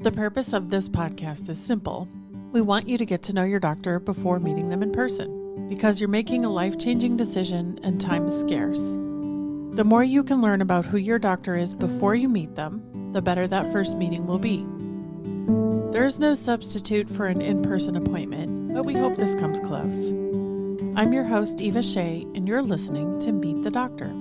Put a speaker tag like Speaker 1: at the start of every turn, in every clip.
Speaker 1: The purpose of this podcast is simple. We want you to get to know your doctor before meeting them in person, because you're making a life-changing decision and time is scarce. The more you can learn about who your doctor is before you meet them, the better that first meeting will be. There's no substitute for an in-person appointment, but we hope this comes close. I'm your host, Eva Shea, and you're listening to Meet the Doctor.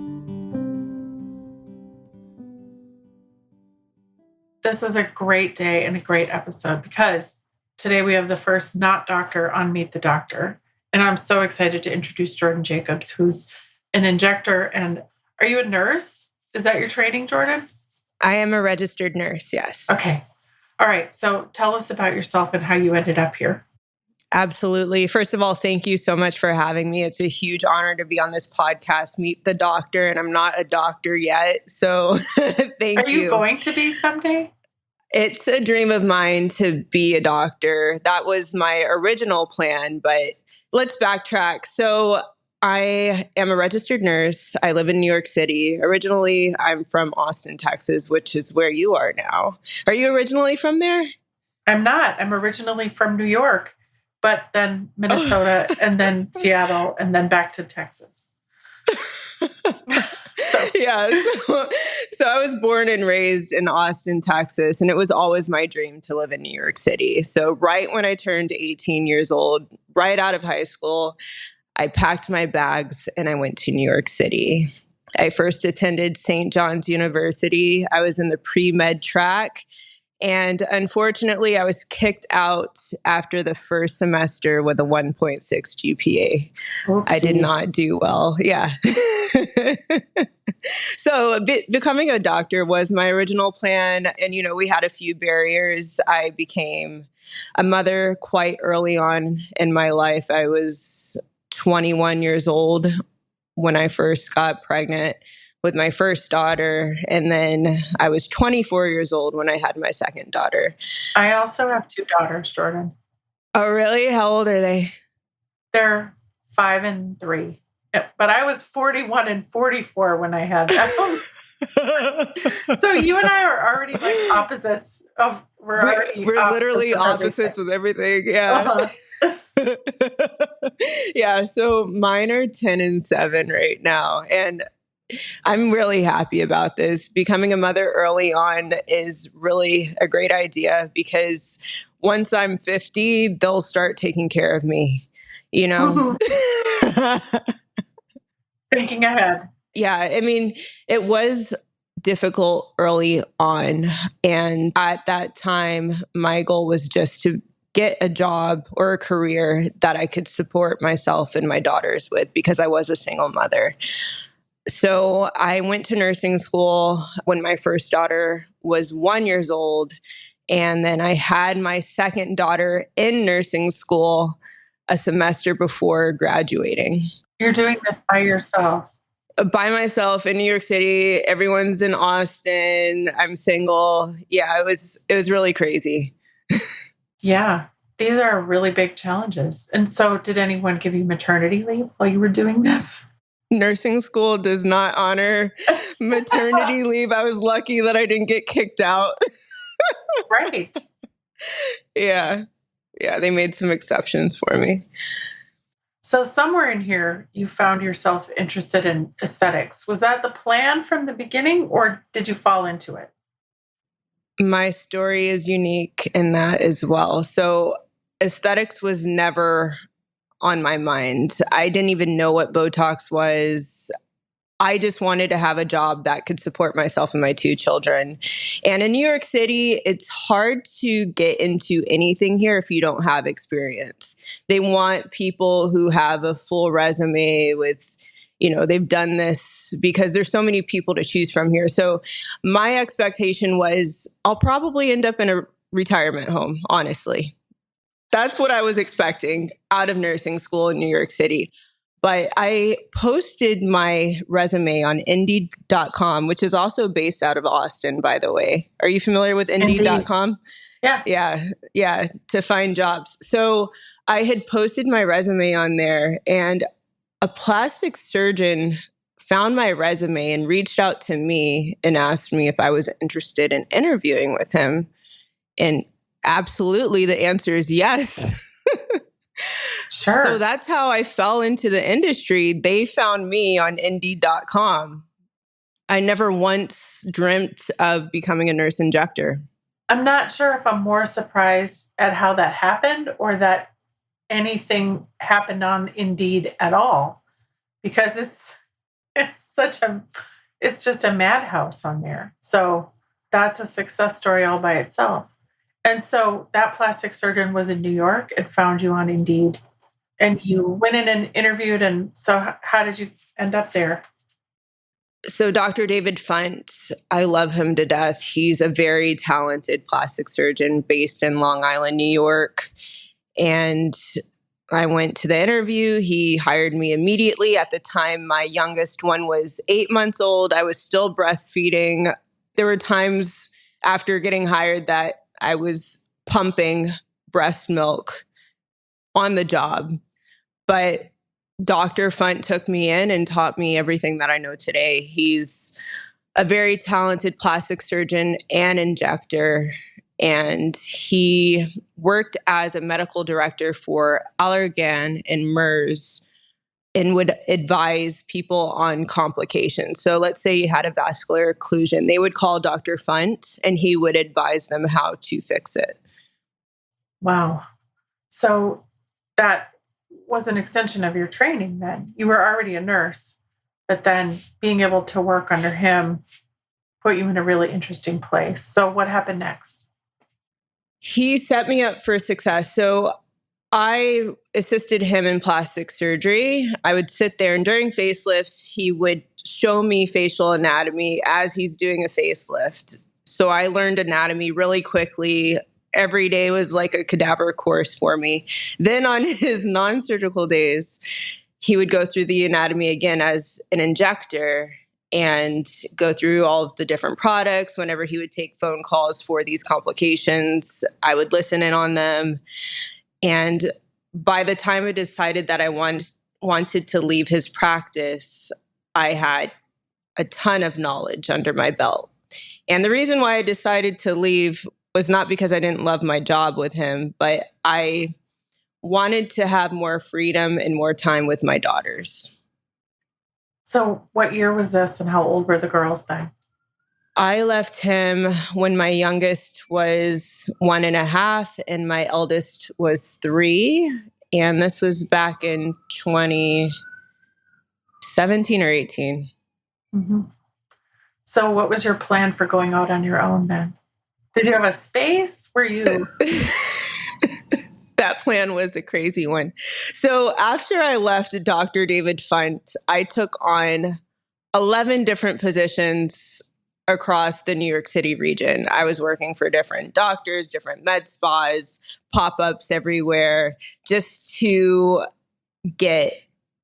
Speaker 1: This is a great day and a great episode because today we have the first not doctor on Meet the Doctor. And I'm so excited to introduce Jordan Jacobs, who's an injector. And are you a nurse? Is that your training, Jordan?
Speaker 2: I am a registered nurse, yes.
Speaker 1: Okay. All right. So tell us about yourself and how you ended up here.
Speaker 2: Absolutely. First of all, thank you so much for having me. It's a huge honor to be on this podcast, Meet the Doctor, and I'm not a doctor yet. So thank you.
Speaker 1: Are you going to be someday?
Speaker 2: It's a dream of mine to be a doctor. That was my original plan, but let's backtrack. So I am a registered nurse. I live in New York City. Originally, I'm from Austin, Texas, which is where you are now. Are you originally from there?
Speaker 1: I'm not. I'm originally from New York, but then Minnesota and then Seattle and then back to Texas.
Speaker 2: Yeah. So I was born and raised in Austin, Texas, and it was always my dream to live in New York City. So right when I turned 18 years old, right out of high school, I packed my bags and I went to New York City. I first attended St. John's University. I was in the pre-med track. And unfortunately, I was kicked out after the first semester with a 1.6 GPA. Oopsie. I did not do well. Yeah. So becoming a doctor was my original plan. And, we had a few barriers. I became a mother quite early on in my life. I was 21 years old when I first got pregnant with my first daughter. And then I was 24 years old when I had my second daughter.
Speaker 1: I also have two daughters, Jordan.
Speaker 2: Oh, really? How old are they?
Speaker 1: They're 5 and 3. But I was 41 and 44 when I had them. So you and I are already like opposites of, we're
Speaker 2: literally opposites with everything. Yeah. Uh-huh. Yeah. So mine are 10 and 7 right now. And I'm really happy about this. Becoming a mother early on is really a great idea because once I'm 50, they'll start taking care of me,
Speaker 1: Mm-hmm. Thinking ahead.
Speaker 2: Yeah. I mean, it was difficult early on. And at that time, my goal was just to get a job or a career that I could support myself and my daughters with because I was a single mother. So I went to nursing school when my first daughter was 1 year old. And then I had my second daughter in nursing school a semester before graduating.
Speaker 1: You're doing this by yourself?
Speaker 2: By myself in New York City. Everyone's in Austin. I'm single. Yeah, it was really crazy.
Speaker 1: Yeah, these are really big challenges. And so did anyone give you maternity leave while you were doing this?
Speaker 2: Nursing school does not honor maternity leave. I was lucky that I didn't get kicked out.
Speaker 1: Right.
Speaker 2: Yeah. Yeah, they made some exceptions for me.
Speaker 1: So somewhere in here, you found yourself interested in aesthetics. Was that the plan from the beginning, or did you fall into it?
Speaker 2: My story is unique in that as well. So aesthetics was never on my mind. I didn't even know what Botox was. I just wanted to have a job that could support myself and my 2 children. And in New York City, it's hard to get into anything here if you don't have experience. They want people who have a full resume with, they've done this because there's so many people to choose from here. So my expectation was I'll probably end up in a retirement home, honestly. That's what I was expecting out of nursing school in New York City. But I posted my resume on Indeed.com, which is also based out of Austin, by the way. Are you familiar with Indeed.com?
Speaker 1: Yeah.
Speaker 2: Yeah, to find jobs. So I had posted my resume on there, and a plastic surgeon found my resume and reached out to me and asked me if I was interested in interviewing with him. And absolutely, the answer is yes.
Speaker 1: Sure.
Speaker 2: So that's how I fell into the industry. They found me on Indeed.com. I never once dreamt of becoming a nurse injector.
Speaker 1: I'm not sure if I'm more surprised at how that happened or that anything happened on Indeed at all, because it's just a madhouse on there. So that's a success story all by itself. And so that plastic surgeon was in New York and found you on Indeed, and you went in and interviewed. And so how did you end up there?
Speaker 2: So Dr. David Funt, I love him to death. He's a very talented plastic surgeon based in Long Island, New York. And I went to the interview. He hired me immediately. At the time, my youngest one was 8 months old. I was still breastfeeding. There were times after getting hired that I was pumping breast milk on the job. But Dr. Funt took me in and taught me everything that I know today. He's a very talented plastic surgeon and injector, and he worked as a medical director for Allergan and MERS and would advise people on complications. So let's say you had a vascular occlusion. They would call Dr. Funt, and he would advise them how to fix it.
Speaker 1: Wow. So that was an extension of your training then. You were already a nurse, but then being able to work under him put you in a really interesting place. So what happened next?
Speaker 2: He set me up for success. So I assisted him in plastic surgery. I would sit there, and during facelifts, he would show me facial anatomy as he's doing a facelift. So I learned anatomy really quickly. Every day was like a cadaver course for me. Then on his non-surgical days, he would go through the anatomy again as an injector and go through all of the different products. Whenever he would take phone calls for these complications, I would listen in on them. And by the time I decided that I wanted to leave his practice, I had a ton of knowledge under my belt. And the reason why I decided to leave was not because I didn't love my job with him, but I wanted to have more freedom and more time with my daughters.
Speaker 1: So what year was this, and how old were the girls then?
Speaker 2: I left him when my youngest was 1.5 and my eldest was 3. And this was back in 2017 or 18.
Speaker 1: Mm-hmm. So what was your plan for going out on your own then? Did you have a space? Were you...
Speaker 2: That plan was a crazy one. So after I left Dr. David Funt, I took on 11 different positions across the New York City region. I was working for different doctors, different med spas, pop-ups everywhere, just to get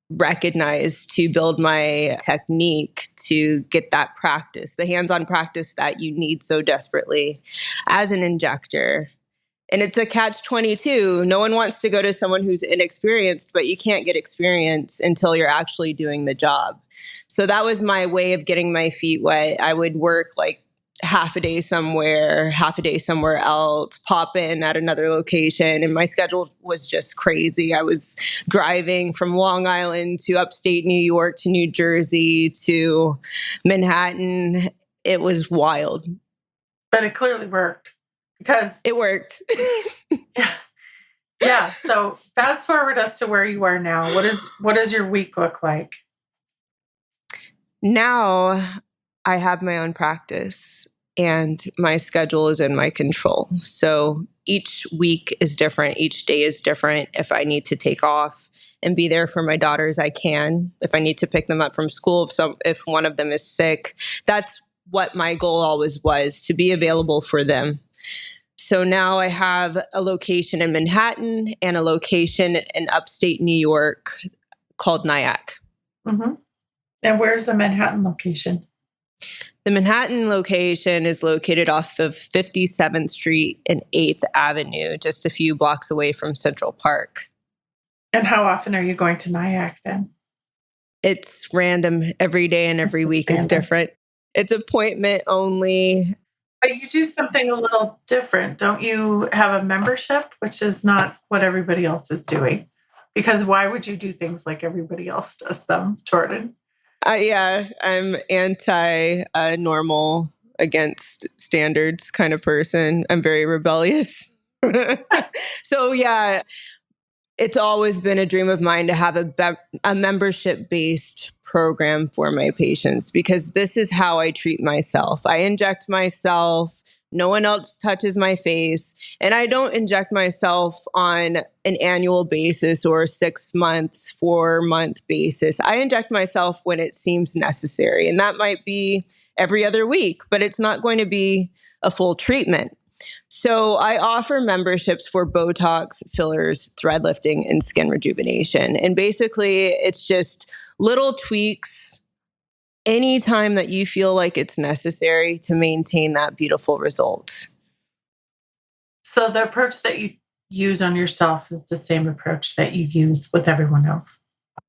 Speaker 2: recognized, to build my technique, to get that practice, the hands-on practice that you need so desperately as an injector. And it's a catch-22. No one wants to go to someone who's inexperienced, but you can't get experience until you're actually doing the job. So that was my way of getting my feet wet. I would work like half a day somewhere, half a day somewhere else, pop in at another location. And my schedule was just crazy. I was driving from Long Island to upstate New York to New Jersey to Manhattan. It was wild.
Speaker 1: But it clearly worked. Because
Speaker 2: it worked.
Speaker 1: Yeah. So fast forward us to where you are now. What does your week look like?
Speaker 2: Now I have my own practice and my schedule is in my control. So each week is different. Each day is different. If I need to take off and be there for my daughters, I can. If I need to pick them up from school, if one of them is sick, that's what my goal always was, to be available for them. So now I have a location in Manhattan and a location in upstate New York called Nyack.
Speaker 1: Mm-hmm. And where's the Manhattan location?
Speaker 2: The Manhattan location is located off of 57th Street and 8th Avenue, just a few blocks away from Central Park.
Speaker 1: And how often are you going to Nyack then?
Speaker 2: It's random. Every day and every week is different. It's appointment only.
Speaker 1: But you do something a little different. Don't you have a membership, which is not what everybody else is doing? Because why would you do things like everybody else does them, Jordan?
Speaker 2: Yeah, I'm anti normal against standards kind of person. I'm very rebellious. So yeah, it's always been a dream of mine to have a membership based program for my patients because this is how I treat myself. I inject myself. No one else touches my face. And I don't inject myself on an annual basis or a 6-month, 4-month basis. I inject myself when it seems necessary. And that might be every other week, but it's not going to be a full treatment. So I offer memberships for Botox, fillers, thread lifting, and skin rejuvenation. And basically, it's just little tweaks anytime that you feel like it's necessary to maintain that beautiful result.
Speaker 1: So the approach that you use on yourself is the same approach that you use with everyone else.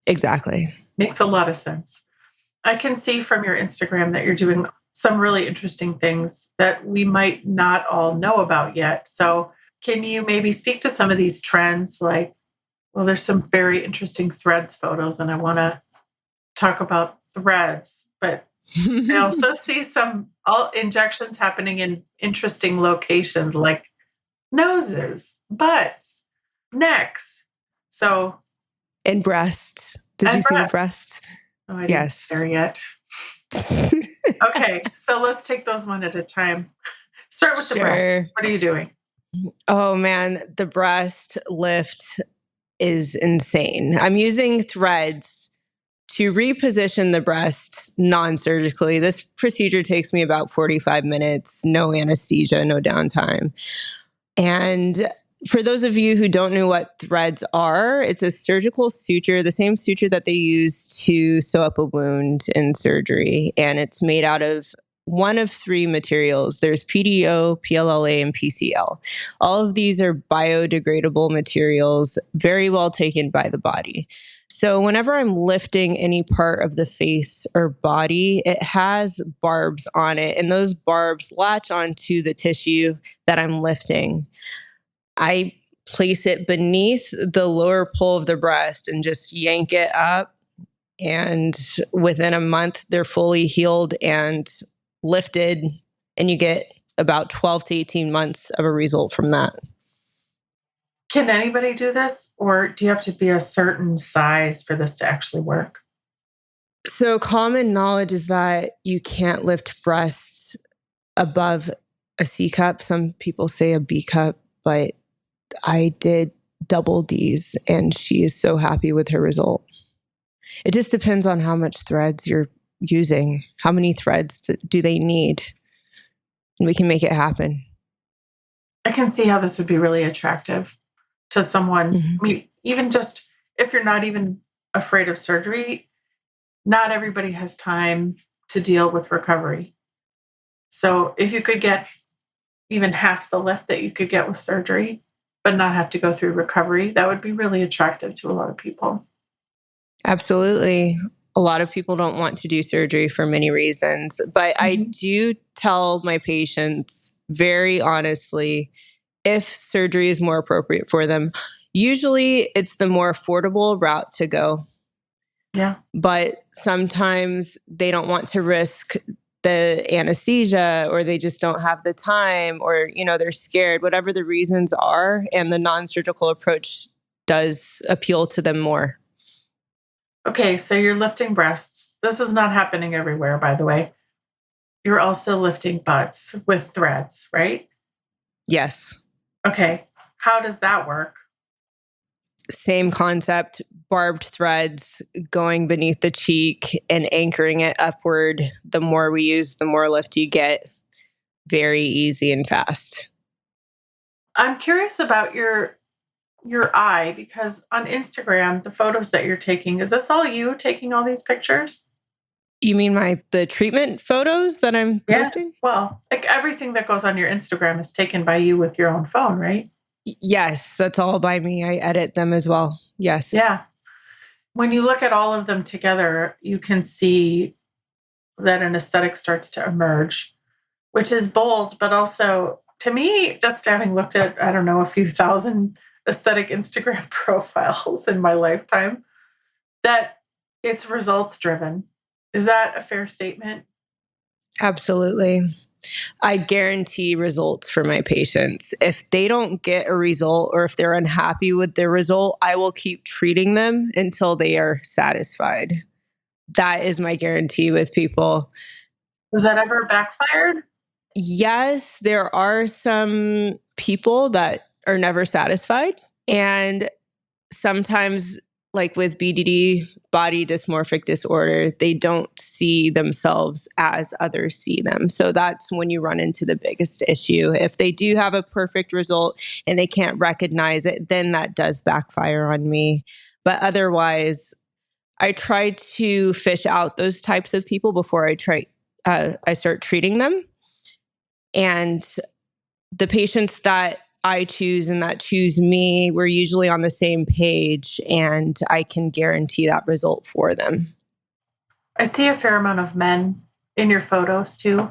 Speaker 2: Exactly.
Speaker 1: Makes a lot of sense. I can see from your Instagram that you're doing some really interesting things that we might not all know about yet. So, can you maybe speak to some of these trends? Like, well, there's some very interesting threads photos, and I want to talk about threads, but I also see some all injections happening in interesting locations like noses, butts, necks. So,
Speaker 2: And breasts. Did
Speaker 1: and
Speaker 2: you see the
Speaker 1: breasts.
Speaker 2: breast?
Speaker 1: Oh, I didn't
Speaker 2: Yes.
Speaker 1: there yet. Okay, so let's take those one at a time. Start with the breast.
Speaker 2: Sure.
Speaker 1: What are you doing?
Speaker 2: Oh man, the breast lift is insane. I'm using threads to reposition the breast non-surgically. This procedure takes me about 45 minutes, no anesthesia, no downtime. And for those of you who don't know what threads are, it's a surgical suture, the same suture that they use to sew up a wound in surgery. And it's made out of one of 3 materials. There's PDO, PLLA, and PCL. All of these are biodegradable materials, very well taken by the body. So whenever I'm lifting any part of the face or body, it has barbs on it, and those barbs latch onto the tissue that I'm lifting. I place it beneath the lower pole of the breast and just yank it up. And within a month, they're fully healed and lifted. And you get about 12 to 18 months of a result from that.
Speaker 1: Can anybody do this, or do you have to be a certain size for this to actually work?
Speaker 2: So, common knowledge is that you can't lift breasts above a C cup. Some people say a B cup, but I did double D's and she is so happy with her result. It just depends on how much threads you're using. How many threads do they need? And we can make it happen.
Speaker 1: I can see how this would be really attractive to someone.
Speaker 2: Mm-hmm.
Speaker 1: I mean, even just if you're not even afraid of surgery, not everybody has time to deal with recovery. So if you could get even half the lift that you could get with surgery, but not have to go through recovery, that would be really attractive to a lot of people.
Speaker 2: Absolutely. A lot of people don't want to do surgery for many reasons, but I do tell my patients very honestly if surgery is more appropriate for them. Usually it's the more affordable route to go.
Speaker 1: Yeah.
Speaker 2: But sometimes they don't want to risk the anesthesia, or they just don't have the time, or, they're scared, whatever the reasons are. And the non-surgical approach does appeal to them more.
Speaker 1: Okay, so you're lifting breasts. This is not happening everywhere, by the way. You're also lifting butts with threads, right?
Speaker 2: Yes.
Speaker 1: Okay, how does that work?
Speaker 2: Same concept, barbed threads going beneath the cheek and anchoring it upward. The more we use, the more lift you get. Very easy and fast.
Speaker 1: I'm curious about your eye, because on Instagram, the photos that you're taking, is this all you taking all these pictures?
Speaker 2: You mean the treatment photos that I'm posting?
Speaker 1: Well, like everything that goes on your Instagram is taken by you with your own phone, right?
Speaker 2: Yes, that's all by me. I edit them as well. Yes.
Speaker 1: Yeah. When you look at all of them together, you can see that an aesthetic starts to emerge. which is bold, but also to me, just having looked at, I don't know, a few thousand aesthetic Instagram profiles in my lifetime, that it's results driven. Is that a fair statement?
Speaker 2: Absolutely. I guarantee results for my patients. If they don't get a result or if they're unhappy with their result, I will keep treating them until they are satisfied. That is my guarantee with people.
Speaker 1: Was that ever backfired?
Speaker 2: Yes, there are some people that are never satisfied. And sometimes, like with BDD, body dysmorphic disorder, they don't see themselves as others see them. So that's when you run into the biggest issue. If they do have a perfect result and they can't recognize it, then that does backfire on me. But otherwise, I try to fish out those types of people before I start treating them. And the patients that I choose and that choose me, we're usually on the same page, and I can guarantee that result for them.
Speaker 1: I see a fair amount of men in your photos too.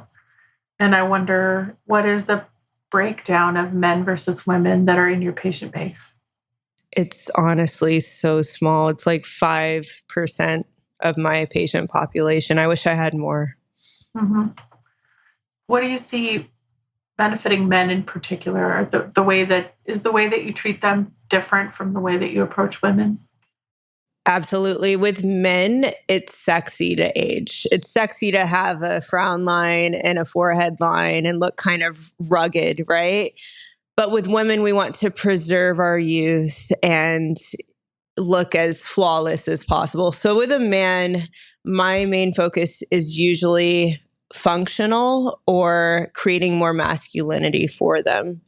Speaker 1: And I wonder, what is the breakdown of men versus women that are in your patient base?
Speaker 2: It's honestly so small. It's like 5% of my patient population. I wish I had more.
Speaker 1: Mm-hmm. What do you see benefiting men in particular? The way that you treat them different from the way that you approach women?
Speaker 2: Absolutely. With men, it's sexy to age. It's sexy to have a frown line and a forehead line and look kind of rugged, right? But with women, we want to preserve our youth and look as flawless as possible. So with a man, my main focus is usually functional or creating more masculinity for them.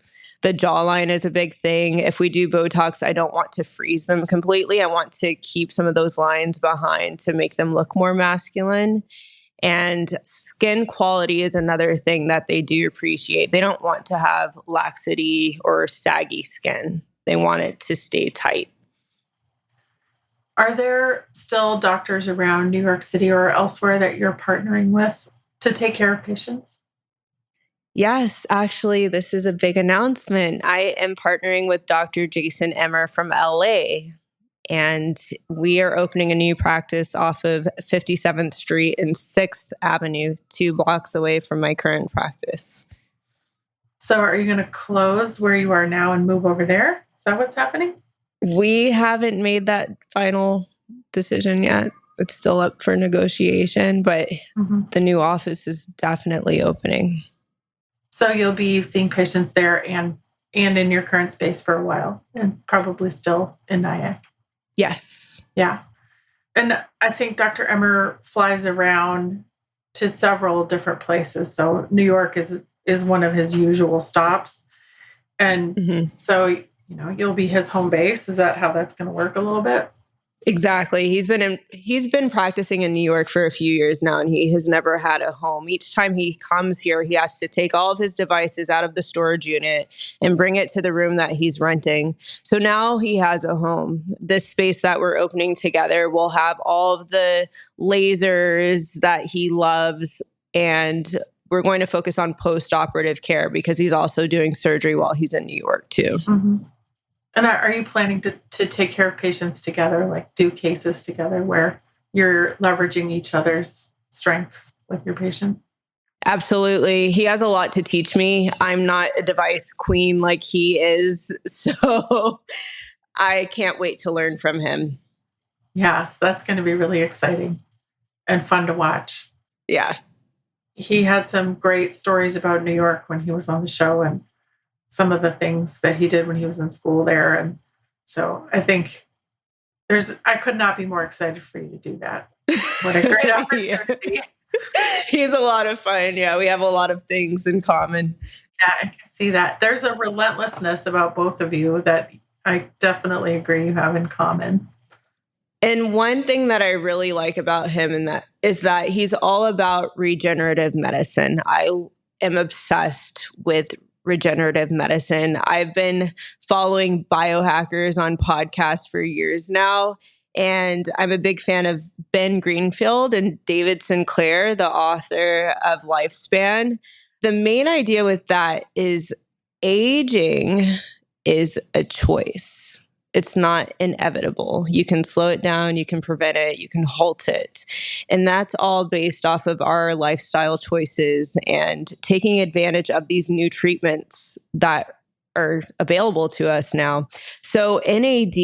Speaker 2: The jawline is a big thing. If we do Botox, I don't want to freeze them completely. I want to keep some of those lines behind to make them look more masculine. And skin quality is another thing that they do appreciate. They don't want to have laxity or saggy skin. They want it to stay tight.
Speaker 1: Are there still doctors around New York City or elsewhere that you're partnering with to take care of patients?
Speaker 2: Yes, actually, this is a big announcement. I am partnering with Dr. Jason Emmer from LA, and we are opening a new practice off of 57th Street and 6th Avenue, 2 blocks away from my current practice.
Speaker 1: So are you going to close where you are now and move over there? Is that what's happening?
Speaker 2: We haven't made that final decision yet. It's still up for negotiation, but the new office is definitely opening.
Speaker 1: So you'll be seeing patients there and in your current space for a while, and probably still in Nyack.
Speaker 2: Yes.
Speaker 1: Yeah. And I think Dr. Emmer flies around to several different places. So New York is one of his usual stops. And so, you'll be his home base. Is that how that's going to work a little bit?
Speaker 2: Exactly. He's been practicing in New York for a few years now, and he has never had a home. Each time he comes here, he has to take all of his devices out of the storage unit and bring it to the room that he's renting. So now he has a home. This space that we're opening together will have all of the lasers that he loves, and we're going to focus on post-operative care because he's also doing surgery while he's in New York too.
Speaker 1: Mm-hmm. And are you planning to take care of patients together, like do cases together where you're leveraging each other's strengths with your patient?
Speaker 2: Absolutely. He has a lot to teach me. I'm not a device queen like he is. So I can't wait to learn from him.
Speaker 1: Yeah, that's going to be really exciting and fun to watch.
Speaker 2: Yeah.
Speaker 1: He had some great stories about New York when he was on the show and some of the things that he did when he was in school there. And so I think I could not be more excited for you to do that. What a great opportunity.
Speaker 2: He's a lot of fun. Yeah, we have a lot of things in common.
Speaker 1: Yeah, I can see that. There's a relentlessness about both of you that I definitely agree you have in common.
Speaker 2: And one thing that I really like about him is that he's all about regenerative medicine. I am obsessed with regenerative medicine. I've been following biohackers on podcasts for years now, and I'm a big fan of Ben Greenfield and David Sinclair, the author of Lifespan. The main idea with that is aging is a choice. It's not inevitable. You can slow it down, you can prevent it, you can halt it. And that's all based off of our lifestyle choices and taking advantage of these new treatments that are available to us now. So NAD,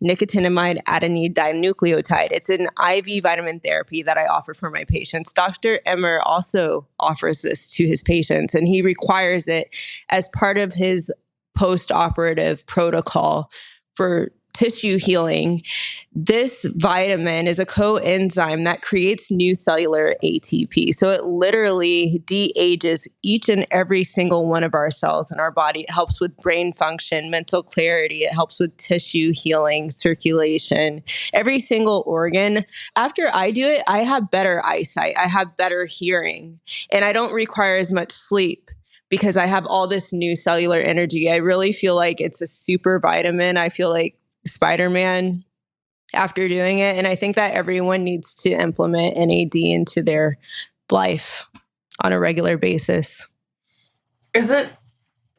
Speaker 2: nicotinamide adenine dinucleotide, it's an IV vitamin therapy that I offer for my patients. Dr. Emmer also offers this to his patients, and he requires it as part of his post-operative protocol for tissue healing. This vitamin is a coenzyme that creates new cellular ATP. So it literally de-ages each and every single one of our cells in our body. It helps with brain function, mental clarity. It helps with tissue healing, circulation, every single organ. After I do it, I have better eyesight. I have better hearing, and I don't require as much sleep because I have all this new cellular energy. I really feel like it's a super vitamin. I feel like Spider-Man after doing it. And I think that everyone needs to implement NAD into their life on a regular basis.
Speaker 1: Is it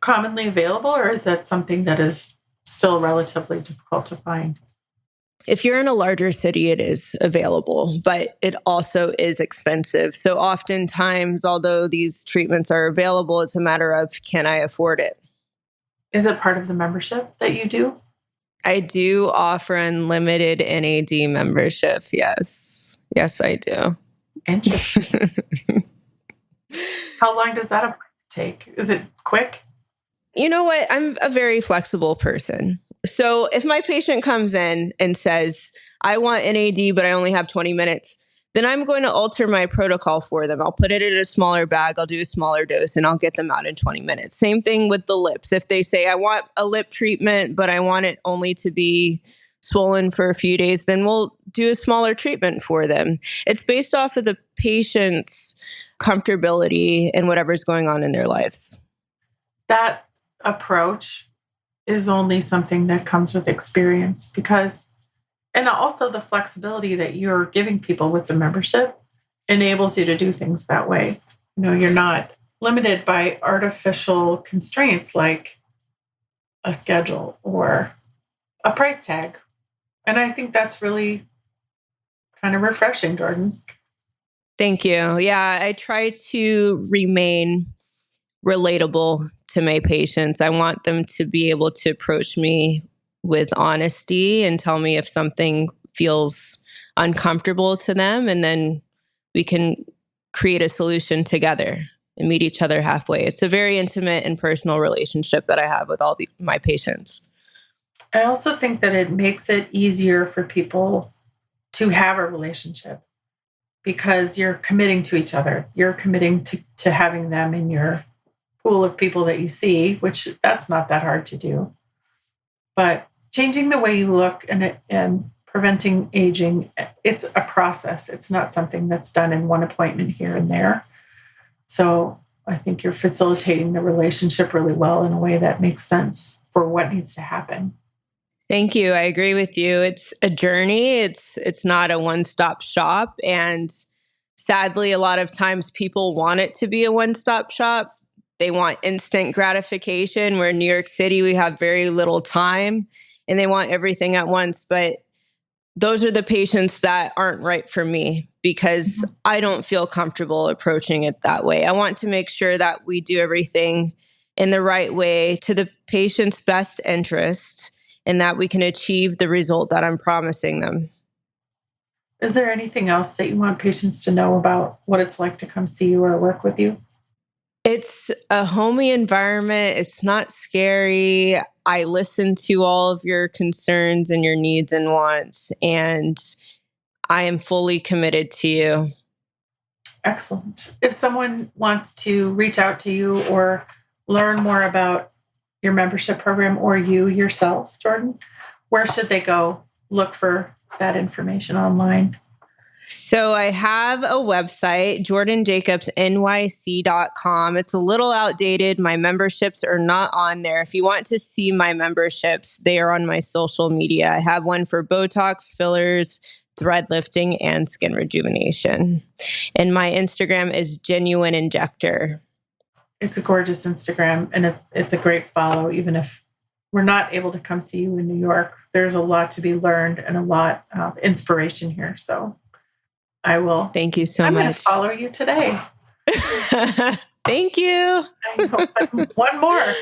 Speaker 1: commonly available, or is that something that is still relatively difficult to find?
Speaker 2: If you're in a larger city, it is available, but it also is expensive. So oftentimes, although these treatments are available, it's a matter of, can I afford it?
Speaker 1: Is it part of the membership that you do?
Speaker 2: I do offer unlimited NAD membership. Yes. Yes, I do.
Speaker 1: Interesting. How long does that take? Is it quick?
Speaker 2: You know what? I'm a very flexible person. So if my patient comes in and says, I want NAD, but I only have 20 minutes, then I'm going to alter my protocol for them. I'll put it in a smaller bag. I'll do a smaller dose, and I'll get them out in 20 minutes. Same thing with the lips. If they say, I want a lip treatment, but I want it only to be swollen for a few days, then we'll do a smaller treatment for them. It's based off of the patient's comfortability and whatever's going on in their lives.
Speaker 1: That approach is only something that comes with experience, and also the flexibility that you're giving people with the membership enables you to do things that way. You're not limited by artificial constraints like a schedule or a price tag. And I think that's really kind of refreshing, Jordan.
Speaker 2: Thank you. Yeah, I try to remain relatable to my patients. I want them to be able to approach me with honesty and tell me if something feels uncomfortable to them, and then we can create a solution together and meet each other halfway. It's a very intimate and personal relationship that I have with all my patients.
Speaker 1: I also think that it makes it easier for people to have a relationship because you're committing to each other. You're committing to having them in your pool of people that you see, which that's not that hard to do. But changing the way you look and preventing aging, it's a process. It's not something that's done in one appointment here and there. So I think you're facilitating the relationship really well in a way that makes sense for what needs to happen.
Speaker 2: Thank you. I agree with you. It's a journey. It's not a one-stop shop. And sadly, a lot of times people want it to be a one-stop shop. They want instant gratification. Where in New York City, we have very little time and they want everything at once. But those are the patients that aren't right for me because I don't feel comfortable approaching it that way. I want to make sure that we do everything in the right way to the patient's best interest and that we can achieve the result that I'm promising them.
Speaker 1: Is there anything else that you want patients to know about what it's like to come see you or work with you?
Speaker 2: It's a homey environment. It's not scary. I listen to all of your concerns and your needs and wants, and I am fully committed to you.
Speaker 1: Excellent. If someone wants to reach out to you or learn more about your membership program or you yourself, Jordan, where should they go look for that information online?
Speaker 2: So I have a website, jordanjacobsnyc.com. It's a little outdated. My memberships are not on there. If you want to see my memberships, they are on my social media. I have one for Botox, fillers, thread lifting, and skin rejuvenation. And my Instagram is Genuine Injector.
Speaker 1: It's a gorgeous Instagram, and it's a great follow, even if we're not able to come see you in New York. There's a lot to be learned and a lot of inspiration here. So I will.
Speaker 2: Thank you so
Speaker 1: I'm
Speaker 2: much.
Speaker 1: going to follow you today.
Speaker 2: Thank you.
Speaker 1: I know. One more.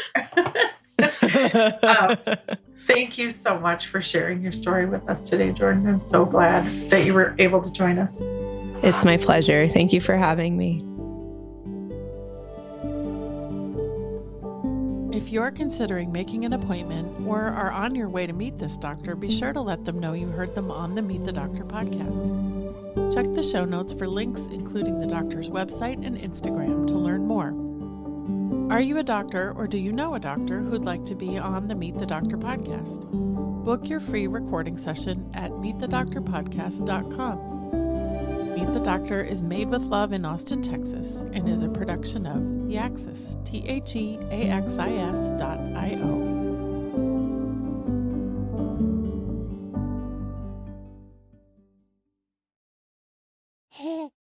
Speaker 1: Thank you so much for sharing your story with us today, Jordan. I'm so glad that you were able to join us.
Speaker 2: It's my pleasure. Thank you for having me.
Speaker 1: If you're considering making an appointment or are on your way to meet this doctor, be sure to let them know you heard them on the Meet the Doctor podcast. Check the show notes for links, including the doctor's website and Instagram, to learn more. Are you a doctor, or do you know a doctor who'd like to be on the Meet the Doctor podcast? Book your free recording session at meetthedoctorpodcast.com. Meet the Doctor is made with love in Austin, Texas, and is a production of The Axis, TheAxis.io.